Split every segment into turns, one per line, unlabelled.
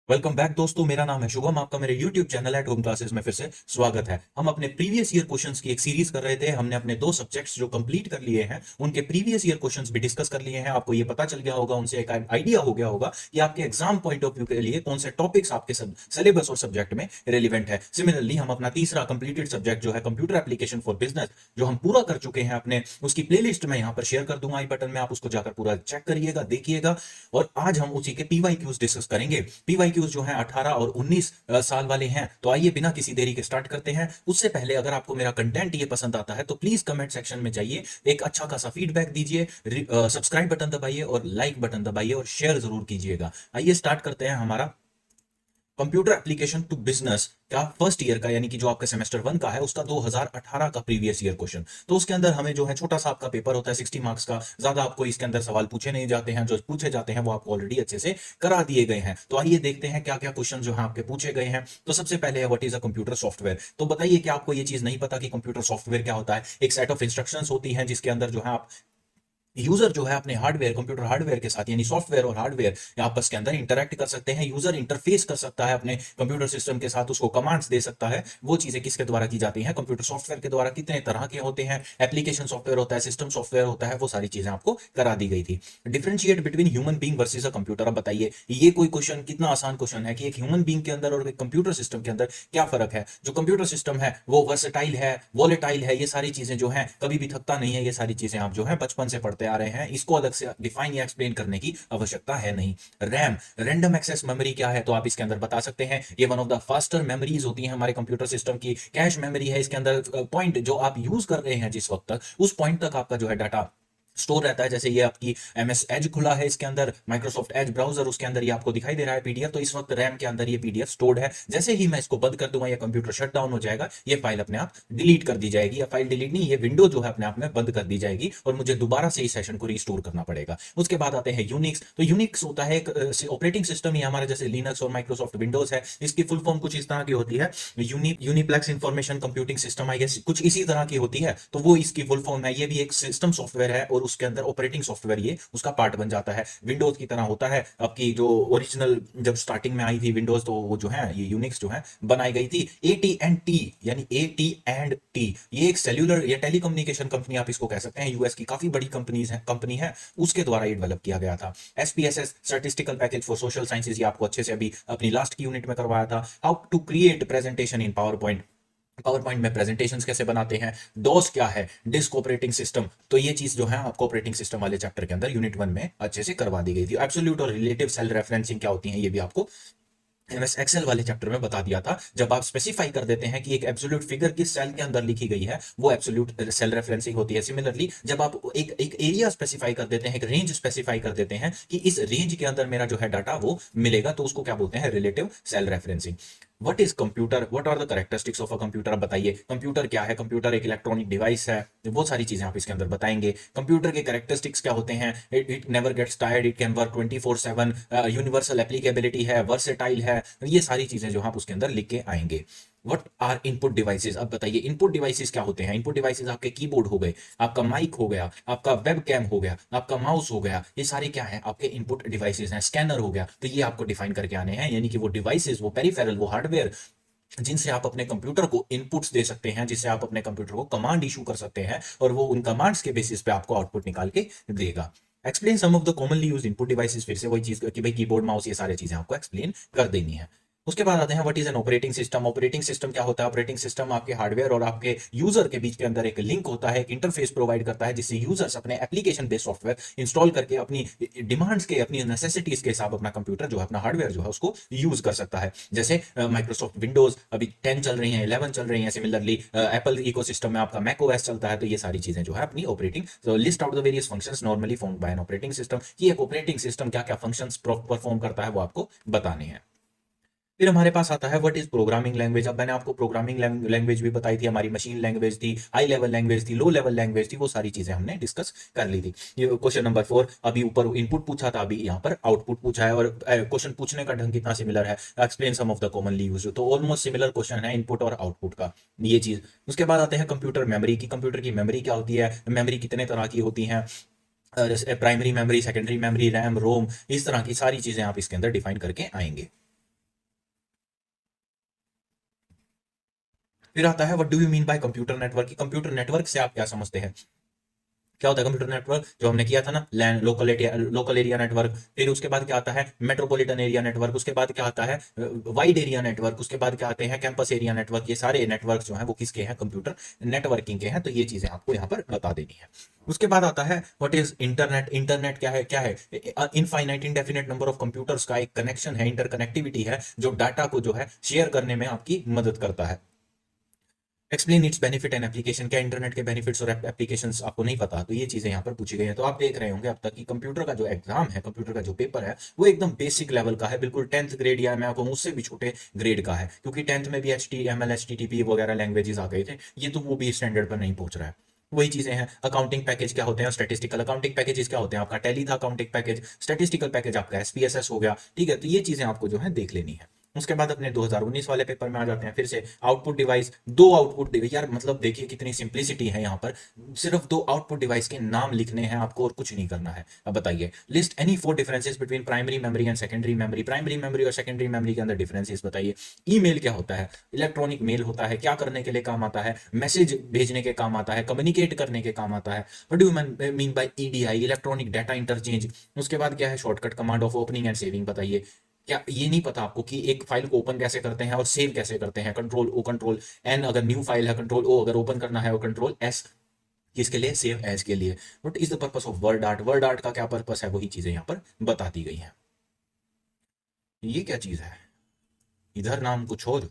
Welcome back दोस्तों, मेरा नाम है शुभम। आपका मेरे YouTube channel at home classes में फिर से स्वागत है। हम अपने प्रीवियस ईयर क्वेश्चंस की एक सीरीज कर रहे थे। हमने अपने दो सब्जेक्ट्स जो कंप्लीट कर लिए हैं उनके प्रीवियस ईयर क्वेश्चंस भी डिस्कस कर लिए हैं। आपको ये पता चल गया होगा, उनसे एक आइडिया हो गया होगा कि आपके एग्जाम पॉइंट ऑफ व्यू के लिए कौन से टॉपिक्स आपके सिलेबस और सब्जेक्ट में रिलेवेंट है। सिमिलरली हम अपना तीसरा कंप्लीटेड सब्जेक्ट जो है कंप्यूटर एप्लीकेशन फॉर बिजनेस, जो हम पूरा कर चुके हैं अपने, उसकी प्लेलिस्ट मैं यहाँ पर शेयर कर दूंगा आई बटन में। आप उसको जाकर पूरा चेक करिएगा, देखिएगा। और आज हम उसी के पीवाईक्यूज डिस्कस करेंगे। पीवाईक्यूज जो है 18 और 19 साल वाले हैं। तो आइए बिना किसी देरी के स्टार्ट करते हैं। उससे पहले अगर आपको मेरा कंटेंट ये पसंद आता है तो प्लीज कमेंट सेक्शन में जाइए, एक अच्छा खासा फीडबैक दीजिए, सब्सक्राइब बटन दबाइए और लाइक बटन दबाइए और शेयर जरूर कीजिएगा। आइए स्टार्ट करते हैं हमारा कंप्यूटर एप्लीकेशन टू बिजनेस का फर्स्ट ईयर का, यानी कि जो आपका सेमेस्टर 1 का है उसका 2018 का प्रीवियस ईयर क्वेश्चन। तो उसके अंदर हमें जो है छोटा सा आपका पेपर होता है 60 मार्क्स का। ज्यादा आपको इसके अंदर सवाल पूछे नहीं जाते हैं, जो पूछे जाते हैं वो आपको ऑलरेडी अच्छे से करा दिए गए हैं। तो आइए देखते हैं क्या क्या क्वेश्चन जो है आपके पूछे गए हैं। तो सबसे पहले है what is a computer software. तो बताइए कि आपको ये चीज नहीं पता कि कंप्यूटर सॉफ्टवेयर क्या होता है। एक सेट ऑफ इंस्ट्रक्शंस होती हैं जिसके अंदर जो है आप यूजर जो है अपने हार्डवेयर, कंप्यूटर हार्डवेयर के साथ, यानी सॉफ्टवेयर और हार्डवेयर आपस के अंदर इंटरैक्ट कर सकते हैं। यूजर इंटरफेस कर सकता है अपने कंप्यूटर सिस्टम के साथ, उसको कमांड्स दे सकता है। वो चीजें किसके द्वारा की जाती हैं? कंप्यूटर सॉफ्टवेयर के द्वारा। कितने तरह के होते हैं? एप्लीकेशन सॉफ्टवेयर होता है, सिस्टम सॉफ्टवेयर होता है, वो सारी चीजें आपको करा दी गई थी। Differentiate between human being versus a computer. अब बताइए ये कोई क्वेश्चन, कितना आसान क्वेश्चन है कि एक ह्यूमन बींग के अंदर और एक कंप्यूटर सिस्टम के अंदर क्या फर्क है। जो कंप्यूटर सिस्टम है वो वर्सेटाइल है, वॉलेटाइल है, ये सारी चीजें जो है कभी भी थकता नहीं है। ये सारी चीजें आप जो है बचपन से पढ़ते आ रहे हैं, इसको अलग से डिफाइन या एक्सप्लेन करने की आवश्यकता है नहीं। रैम, रैंडम एक्सेस मेमोरी क्या है? तो आप इसके अंदर बता सकते हैं ये one of the faster memories होती है हमारे कंप्यूटर सिस्टम की। कैश मेमोरी है इसके अंदर। पॉइंट जो आप यूज कर रहे हैं जिस वक्त तक, उस पॉइंट तक आपका जो है डाटा स्टोर रहता है। जैसे ये आपकी एमएस एज खुला है, इसके अंदर माइक्रोसॉफ्ट एज ब्राउजर, उसके अंदर ये आपको दिखाई दे रहा है पीडीएफ। तो इस वक्त रैम के अंदर ये पीडीएफ स्टोर्ड है। जैसे ही मैं इसको बंद कर दूंगा या कंप्यूटर शट डाउन हो जाएगा, ये फाइल अपने आप डिलीट कर दी जाएगी। या फाइल डिलीट नहीं, ये विंडो जो है अपने आप में बंद कर दी जाएगी और मुझे दोबारा से इस सेशन को रिस्टोर करना पड़ेगा। उसके बाद आते हैं यूनिक्स। तो यूनिक्स होता है एक ऑपरेटिंग सिस्टम ही हमारा, जैसे लिनक्स और माइक्रोसॉफ्ट विंडोज है। इसकी फुल फॉर्म कुछ इस तरह की होती है, Uniplex information computing system, I guess कुछ इसी तरह की होती है। तो वो इसकी फुल फॉर्म है। ये भी एक सिस्टम सॉफ्टवेयर है और उसके अंदर ऑपरेटिंग सॉफ्टवेयर ये उसका पार्ट बन जाता है। विंडोज की तरह होता है। आपकी जो ओरिजिनल जब स्टार्टिंग में आई थी विंडोज, तो वो जो है ये यूनिक्स जो है बनाई गई थी। AT&T, यानी AT&T, ये एक सेल्यूलर या टेलीकम्युनिकेशन कंपनी आप इसको कह सकते हैं। यूएस की काफी बड़ी कंपनी है, उसके द्वारा ये डेवलप किया गया था। SPSS, statistical package for social sciences, ये आपको अच्छे से अभी अपनी लास्ट की यूनिट में करवाया था। How to create presentation in PowerPoint, PowerPoint में प्रेजेंटेशंस कैसे बनाते हैं। डॉस क्या है, डिस्क ऑपरेटिंग सिस्टम। तो ये चीज जो है आपको ऑपरेटिंग सिस्टम वाले चैप्टर के अंदर यूनिट 1 में अच्छे से करवा दी गई थी। एब्सोल्यूट और रिलेटिव सेल रेफरेंसिंग क्या होती है, ये भी आपको एमएस एक्सेल वाले चैप्टर में बता दिया था। जब आप स्पेसिफाई कर देते हैं कि एक एब्सोल्यूट फिगर किस सेल के अंदर लिखी गई है, वो एब्सोल्यूट सेल रेफरेंसिंग होती है। सिमिलरली जब आप एक एक एरिया स्पेसिफाई कर देते हैं, एक रेंज स्पेसिफाई कर देते हैं कि इस रेंज के अंदर मेरा जो है डाटा वो मिलेगा, तो उसको क्या बोलते हैं? Relative cell referencing. What is computer, what are the characteristics of a computer. अब बताइए कंप्यूटर क्या है। कंप्यूटर एक इलेक्ट्रॉनिक डिवाइस है, वो सारी चीजें आप इसके अंदर बताएंगे। कंप्यूटर के कैरेक्टरिस्टिक्स क्या होते हैं? It never gets tired, it can work 24/7, universal applicability है, वर्सेटाइल है। ये सारी चीजें जो आप उसके अंदर लिख के आएंगे। What are input devices. अब बताइए इनपुट डिवाइसेस क्या होते हैं। इनपुट डिवाइसेस आपके कीबोर्ड हो गए, आपका माइक हो गया, आपका वेब कैम हो गया, आपका माउस हो गया, ये सारे क्या है? आपके इनपुट डिवाइसेस हैं। स्कैनर हो गया। तो ये आपको डिफाइन करके आने हैं, यानी कि वो डिवाइसेस, वो पेरिफेरल, वो हार्डवेयर जिनसे आप अपने कंप्यूटर को इनपुट्स दे सकते हैं, जिससे आप अपने कंप्यूटर को कमांड इशू कर सकते हैं और वो उन कमांड्स के बेसिस पे आपको आउटपुट निकाल के देगा। Explain some of the commonly used input devices. फिर से वही चीज कि भाई कीबोर्ड, माउस, ये सारी चीजें आपको एक्सप्लेन कर देनी है। उसके बाद आते हैं what is an operating system. Operating system क्या होता है? ऑपरेटिंग सिस्टम आपके हार्डवेयर और आपके यूजर के बीच के अंदर एक लिंक होता है, एक इंटरफेस प्रोवाइड करता है, जिससे यूजर्स अपने एप्लीकेशन बेस्ड सॉफ्टवेयर इंस्टॉल करके अपनी डिमांड्स के, अपनी नेसेसिटीज के हिसाब अपना कंप्यूटर जो है, अपना हार्डवेयर जो है, उसको यूज कर सकता है। जैसे माइक्रोसॉफ्ट विंडोज अभी 10 चल रही है, 11 चल रही है। सिमिलरली एप्पल इकोसिस्टम में आपका मैक ओएस चलता है। तो ये सारी चीजें जो है अपनी ऑपरेटिंग, तो list out the various functions normally found by an operating system, कि एक ऑपरेटिंग सिस्टम क्या क्या फंक्शंस परफॉर्म करता है वो आपको बताने हैं। फिर हमारे पास आता है व्हाट इज प्रोग्रामिंग लैंग्वेज। अब मैंने आपको प्रोग्रामिंग लैंग्वेज भी बताई थी, हमारी मशीन लैंग्वेज थी, हाई लेवल लैंग्वेज थी, लो लेवल लैंग्वेज थी, वो सारी चीजें हमने डिस्कस कर ली थी। ये क्वेश्चन नंबर 4, अभी ऊपर इनपुट पूछा था, अभी यहाँ पर आउटपुट पूछा है। और क्वेश्चन पूछने का ढंग कितना सिमिलर है। Explain some of the commonly use, तो ऑलमोस्ट सिमिलर क्वेश्चन है इनपुट और आउटपुट का, ये चीज। उसके बाद आते हैं कंप्यूटर मेमोरी की। कंप्यूटर की मेमोरी क्या होती है, मेमोरी कितने तरह की होती है, primary memory, secondary memory, RAM, ROM, इस तरह की सारी चीजें आप इसके अंदर डिफाइन करके आएंगे। फिर आता है what do you mean by computer network, computer network से आप क्या समझते हैं, क्या होता है कंप्यूटर नेटवर्क, जो हमने किया था ना, लैंड लोकल एरिया नेटवर्क। फिर उसके बाद क्या आता है मेट्रोपॉलिटन एरिया नेटवर्क, उसके बाद क्या आता है वाइड एरिया नेटवर्क, उसके बाद क्या आते हैं कैंपस एरिया नेटवर्क। ये सारे नेटवर्क जो हैं वो किसके हैं, कंप्यूटर नेटवर्किंग के हैं। तो ये चीजें आपको यहाँ पर बता देनी है। उसके बाद आता है व्हाट इज इंटरनेट, इंटरनेट क्या है, क्या है infinite indefinite number of computers का एक कनेक्शन है, इंटरकनेक्टिविटी है, जो डाटा को जो है शेयर करने में आपकी मदद करता है। Explain it's benefit and application, क्या इंटरनेट के बेनिफिट्स और एप्लीकेशंस आपको नहीं पता, तो ये चीजें यहाँ पर पूछी गई हैं। तो आप देख रहे होंगे अब तक कि कंप्यूटर का जो एग्जाम है, कंप्यूटर का जो पेपर है, वो एकदम बेसिक लेवल का है, बिल्कुल 10th ग्रेड या मैं आपको मुझसे भी छोटे ग्रेड का है, क्योंकि 10th में भी HTML HTTP वगैरह लैंग्वेजेस आ गए थे, ये तो वो भी स्टैंडर्ड पर नहीं पहुंच रहा है। वही चीजें हैं। अकाउंटिंग पैकेज क्या होते हैं, स्टैटिस्टिकल अकाउंटिंग पैकेजेस क्या होते हैं, आपका टैली था अकाउंटिंग पैकेज, स्टैटिस्टिकल पैकेज आपका SPSS हो गया, ठीक है। तो ये चीजें आपको जो है देख लेनी है। उसके बाद अपने 2019 वाले पेपर में आ जाते हैं फिर से। आउटपुट डिवाइस, दो आउटपुट डिवाइस, यार मतलब देखिए कितनी सिंप्लिसिटी है यहाँ पर, सिर्फ दो आउटपुट डिवाइस के नाम लिखने हैं आपको और कुछ नहीं करना है। अब बताइए, list any four differences between primary memory and secondary memory, primary memory और सेकेंडरी मेमोरी के अंदर डिफरेंसेस बताइए। ईमेल क्या होता है, इलेक्ट्रॉनिक मेल होता है, क्या करने के लिए काम आता है, मैसेज भेजने के काम आता है, कम्युनिकेट करने के काम आता है। What do you mean by EDI, electronic data interchange. उसके बाद क्या है shortcut command of opening and saving, बताइए। क्या ये नहीं पता आपको कि एक फाइल को ओपन कैसे करते हैं और सेव कैसे करते हैं, कंट्रोल O कंट्रोल N अगर न्यू फाइल है, कंट्रोल O अगर ओपन करना है, और कंट्रोल S किसके लिए, सेव एज के लिए। What is the purpose of word art, word art का क्या पर्पस है, वही चीजें यहाँ पर बता दी गई हैं। ये क्या चीज है, इधर नाम कुछ और,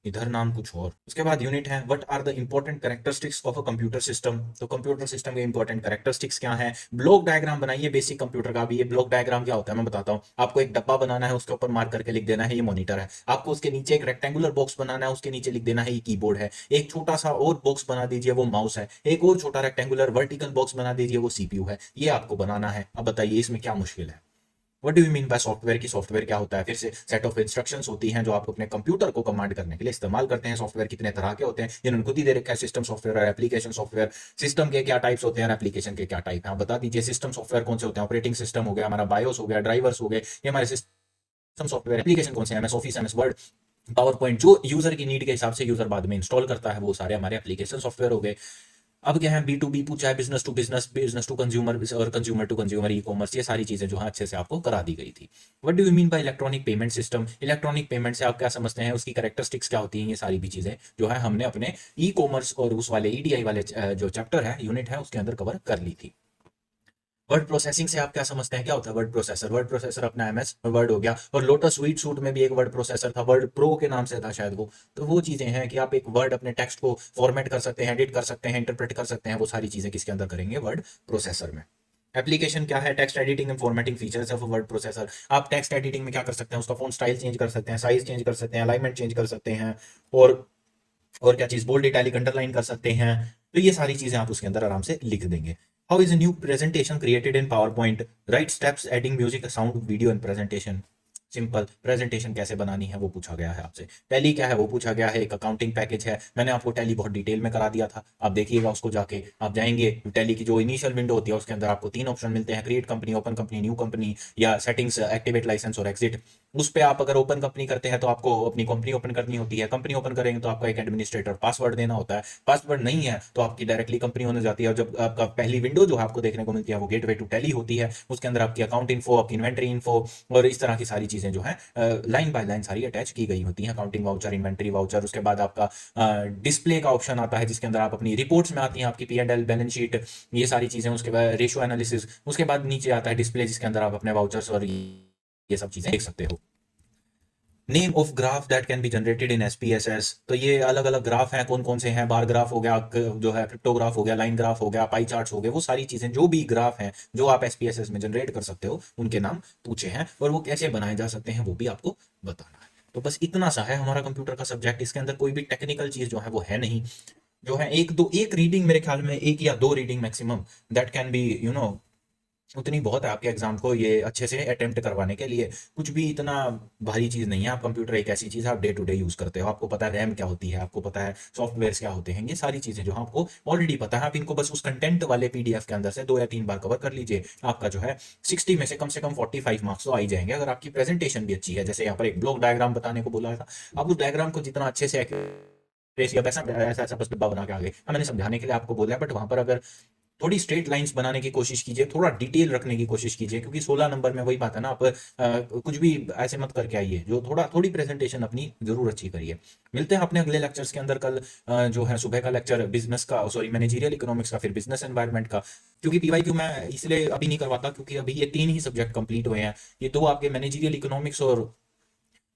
इधर नाम कुछ और। उसके बाद यूनिट है what are the important characteristics of a computer system, तो कंप्यूटर सिस्टम के इंपॉर्टेंट कैरेक्टरिस्टिक्स क्या है। ब्लॉक डायग्राम बनाइए बेसिक कंप्यूटर का भी। ये ब्लॉक डायग्राम क्या होता है मैं बताता हूँ आपको। एक डब्बा बनाना है, उसके ऊपर मार्क करके लिख देना है ये मॉनिटर है। आपको उसके नीचे एक रेक्टेंगुलर बॉक्स बनाना है, उसके नीचे लिख देना है ये कीबोर्ड है। एक छोटा सा और बॉक्स बना दीजिए, वो माउस है। एक और छोटा रेक्टेंगुलर वर्टिकल बॉक्स बना दीजिए, वो CPU है। ये आपको बनाना है। अब बताइए इसमें क्या मुश्किल है। What do you mean by software, की सॉफ्टवेयर क्या होता है, फिर से सेट ऑफ इंस्ट्रक्शंस होती हैं जो आप अपने कंप्यूटर को कमांड करने के लिए इस्तेमाल करते हैं। सॉफ्टवेयर कितने तरह के होते हैं जिन्होंने खुद ही दे रखा है, सिस्टम सॉफ्टवेयर और एप्लीकेशन सॉफ्टवेयर। सिस्टम के क्या टाइप्स होते हैं और एप्लीकेशन के क्या टाइप हैं, आप बता दीजिए। सिस्टम सॉफ्टवेयर कौन से होते हैं, ऑपरेटिंग सिस्टम हो गया हमारा, बायोस हो गया, ड्राइवर्स हो गए, ये हमारे सिस्टम सॉफ्टवेयर। एप्लीकेशन कौन से हैं, MS office, MS word, power point, जो यूजर की नीड के हिसाब से यूजर बाद में इंस्टॉल करता है, वो सारे हमारे एप्लीकेशन सॉफ्टवेयर हो गए। अब क्या है B2B पूछा है, business to business, business to consumer और कंज्यूमर टू कंज्यूमर, ई-कॉमर्स, ये सारी चीजें जो है अच्छे से आपको करा दी गई थी। What do you mean by electronic payment system, electronic payment से आप क्या समझते हैं, उसकी कैरेक्टरिस्टिक्स क्या होती हैं, ये सारी भी चीजें जो है हमने अपने ई-कॉमर्स और उस वाले EDI वाले जो चैप्टर है, यूनिट है, उसके अंदर कवर कर ली थी। वर्ड प्रोसेसिंग से आप क्या समझते हैं, क्या होता है वर्ड प्रोसेसर। वर्ड प्रोसेसर अपना MS वर्ड हो गया, और लोटस स्वीट सूट में भी एक वर्ड प्रोसेसर था, वर्ड प्रो के नाम से था शायद वो। तो वो चीजें हैं कि आप एक वर्ड अपने टेक्स्ट को फॉर्मेट कर सकते हैं, एडिट कर सकते हैं, इंटरप्रेट कर सकते हैं, वो सारी चीजें किसके अंदर करेंगे, वर्ड प्रोसेसर में। एप्लीकेशन क्या है, text editing and formatting features of word processor. आप टेक्स्ट एडिटिंग में क्या कर सकते हैं, उसका फॉन्ट स्टाइल चेंज कर सकते हैं, साइज चेंज कर सकते हैं, अलाइनमेंट चेंज कर सकते हैं, और क्या चीज, बोल्ड इटैलिक अंडरलाइन कर सकते हैं। तो ये सारी चीजें आप उसके अंदर आराम से लिख देंगे। How is a new presentation created in power point, right steps adding music sound video in presentation. Simple, presentation कैसे बनानी है वो पूछा गया है आपसे। टैली क्या है वो पूछा गया है, एक अकाउंटिंग पैकेज है। मैंने आपको टैली बहुत डिटेल में करा दिया था, आप देखिएगा उसको जाके। आप जाएंगे टैली की जो इनिशियल विंडो होती है, उसके अंदर आपको 3 ऑप्शन मिलते हैं, create company, open company, new company, या सेटिंग्स, एक्टिवेट लाइसेंस और एग्जिट। उस पे आप अगर ओपन कंपनी करते हैं तो आपको अपनी कंपनी ओपन करनी होती है। कंपनी ओपन करेंगे तो आपका एक एडमिनिस्ट्रेटर पासवर्ड देना होता है। पासवर्ड नहीं है तो आपकी डायरेक्टली कंपनी होने जाती है। और जब आपका पहली विंडो जो है आपको देखने को मिलती है वो गेटवे टू टैली होती है। उसके अंदर आपकी अकाउंट इन्फो, आपकी इन्वेंट्री इन्फो और इस तरह की सारी चीजें जो है लाइन बाय लाइन सारी अटैच की गई होती हैं। अकाउंटिंग वाउचर, इन्वेंट्री वाउचर, उसके बाद आपका डिस्प्ले का ऑप्शन आता है जिसके अंदर आप अपनी रिपोर्ट्स में आती हैं, आपकी P&L, बैलेंस शीट, ये सारी चीजें। उसके बाद रेशियो एनालिसिस, उसके बाद नीचे आता है डिस्प्ले जिसके अंदर आप अपने वाउचर्स और ये सब चीजें देख सकते हो। Name of graph that can be generated in SPSS, तो ये अलग अलग ग्राफ हैं, कौन कौन से हैं। बार ग्राफ हो गया, जो है क्रिप्टोग्राफ हो गया, लाइन ग्राफ हो गया, पाई चार्ट्स हो गए, वो सारी चीजें जो भी ग्राफ हैं जो आप SPSS में जनरेट कर सकते हो, उनके नाम पूछे हैं और वो कैसे बनाए जा सकते हैं वो भी आपको बताना है। तो बस इतना सा है हमारा कंप्यूटर का सब्जेक्ट। इसके अंदर कोई भी टेक्निकल चीज जो है वो है नहीं। जो है एक रीडिंग, मेरे ख्याल में 1 या 2 reading maximum, that can be उतनी बहुत है आपके एग्जाम को ये अच्छे से अटेम्प्ट करवाने के लिए। कुछ भी इतना भारी चीज नहीं है। आप कंप्यूटर एक ऐसी चीज है, आप डे टू डे यूज करते हो, आपको पता है रैम क्या होती है, आपको पता है सॉफ्टवेयर क्या होते हैं, ये सारी चीजें जो है आपको ऑलरेडी पता है। आप इनको बस उस कंटेंट वाले PDF के अंदर से 2 या 3 बार कवर कर लीजिए, आपका जो है 60 में से कम 45 मार्क्स तो आ ही जाएंगे। अगर आपकी प्रेजेंटेशन भी अच्छी है, जैसे यहाँ पर एक ब्लॉक डायग्राम बताने को बोला था, आप उस डायग्राम को जितना अच्छे से ट्रेस या वैसा ऐसा ऐसा बस डिब्बा बना के आ गए। हाँ, मैंने समझाने के लिए आपको बोला है, बट वहां पर अगर थोड़ी स्ट्रेट लाइंस बनाने की कोशिश कीजिए, थोड़ा डिटेल रखने की कोशिश कीजिए, क्योंकि 16 नंबर में वही बात है ना, आप कुछ भी ऐसे मत करके आइए, जो थोड़ी प्रेजेंटेशन अपनी जरूर अच्छी करिए। मिलते हैं अपने अगले लेक्चर्स के अंदर कल। जो है सुबह का लेक्चर बिजनेस का, सॉरी मैनेजरियल इकोनॉमिक्स का, फिर बिजनेस एनवायरनमेंट का। क्योंकि पीवाईक्यू मैं इसलिए अभी नहीं करवाता क्योंकि अभी ये 3 ही सब्जेक्ट कंप्लीट हुए हैं। ये 2 आपके मैनेजरियल इकोनॉमिक्स और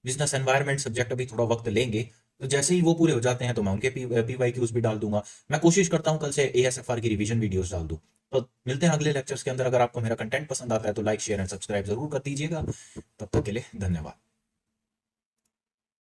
बिजनेस एनवायरनमेंट सब्जेक्ट अभी थोड़ा वक्त लेंगे। तो जैसे ही वो पूरे हो जाते हैं तो मैं उनके पीवाईक्यूज भी डाल दूंगा। मैं कोशिश करता हूँ कल से एएसएफआर की रिवीजन वीडियोस डाल दूं। तो मिलते हैं अगले लेक्चर्स के अंदर। अगर आपको मेरा कंटेंट पसंद आता है तो लाइक शेयर एंड सब्सक्राइब जरूर कर दीजिएगा। तब तक के लिए धन्यवाद।